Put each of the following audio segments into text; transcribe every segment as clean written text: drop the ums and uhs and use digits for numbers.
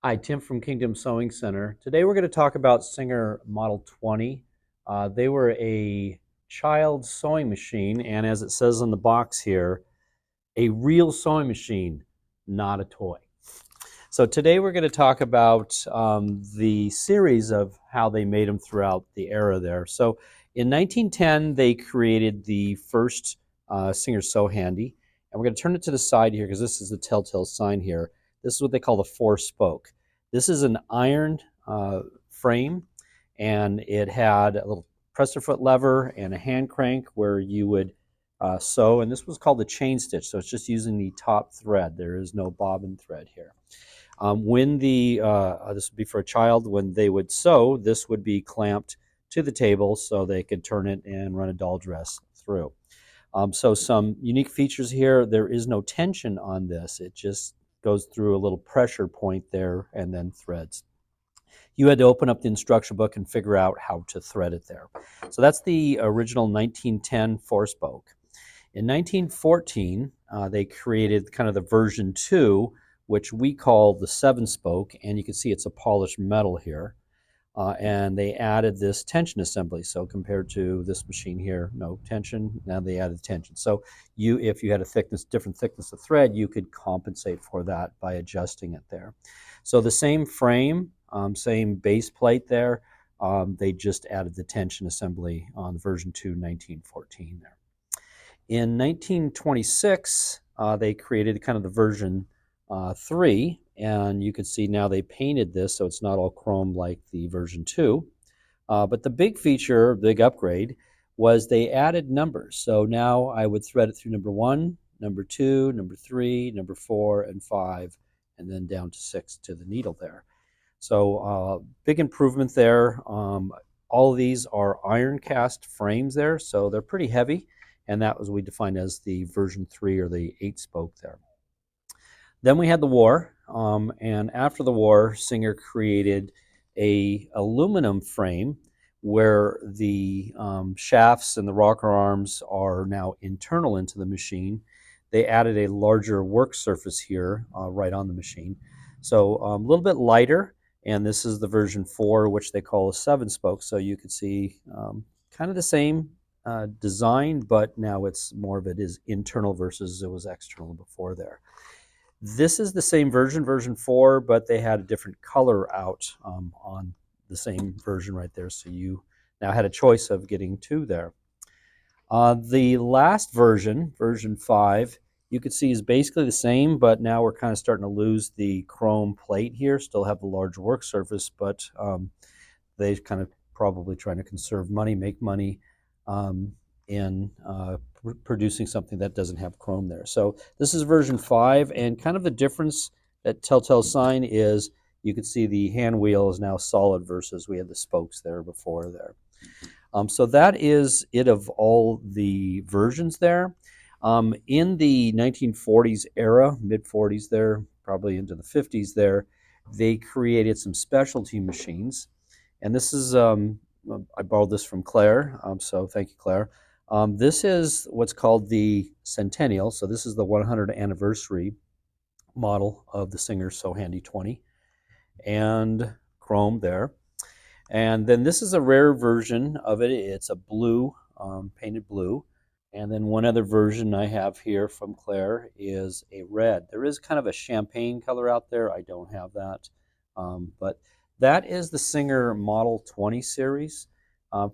Hi, Tim from Kingdom Sewing Center. Today we're going to talk about Singer Model 20. They were a child sewing machine, and as it says on the box here, a real sewing machine, not a toy. So today we're going to talk about the series of how they made them throughout the era there. So in 1910, they created the first Singer Sewhandy, and we're going to turn it to the side here because this is the telltale sign here. This is what they call the four spoke. This is an ironed frame, and it had a little presser foot lever and a hand crank where you would sew, and this was called the chain stitch, so it's just using the top thread. There is no bobbin thread here. When this would be for a child, when they would sew, this would be clamped to the table so they could turn it and run a doll dress through. So some unique features here, there is no tension on this. It just goes through a little pressure point there and then threads. You had to open up the instruction book and figure out how to thread it there. So that's the original 1910 four-spoke. In 1914, they created kind of the version 2, which we call the seven-spoke, and you can see it's a polished metal here. And they added this tension assembly. So compared to this machine here, no tension, now they added tension. So if you had a different thickness of thread, you could compensate for that by adjusting it there. So the same frame, same base plate there, they just added the tension assembly on version 2, 1914 there. In 1926, they created kind of the version 3, and you can see now they painted this so it's not all chrome like the version 2. But the big feature, big upgrade, was they added numbers. So now I would thread it through number 1, number 2, number 3, number 4, and 5, and then down to 6 to the needle there. So big improvement there. All of these are iron cast frames there, so they're pretty heavy, and that was what we defined as the version 3 or the 8-spoke there. Then we had the war, and after the war, Singer created a aluminum frame where the shafts and the rocker arms are now internal into the machine. They added a larger work surface here right on the machine. So a little bit lighter, and this is the version 4, which they call a 7-spoke. So you can see kind of the same design, but now it's more of it is internal versus it was external before there. This is the same version, version 4, but they had a different color out on the same version right there. So you now had a choice of getting 2 there. The last version, version 5, you could see is basically the same, but now we're kind of starting to lose the chrome plate here. Still have the large work surface, but they kind of probably trying to conserve money, make money in producing something that doesn't have chrome there. So this is version 5, and kind of the difference, that telltale sign, is you can see the hand wheel is now solid versus we had the spokes there before there. So that is it of all the versions there. In the 1940s era, mid-40s there, probably into the 50s there, they created some specialty machines. And this is, I borrowed this from Claire, so thank you, Claire. This is what's called the Centennial, so this is the 100th anniversary model of the Singer Sewhandy 20, and chrome there. And then this is a rare version of it. It's a blue, painted blue. And then one other version I have here from Claire is a red. There is kind of a champagne color out there. I don't have that. But that is the Singer Model 20 series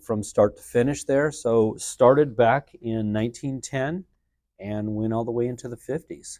from start to finish there. So started back in 1910 and went all the way into the 50s.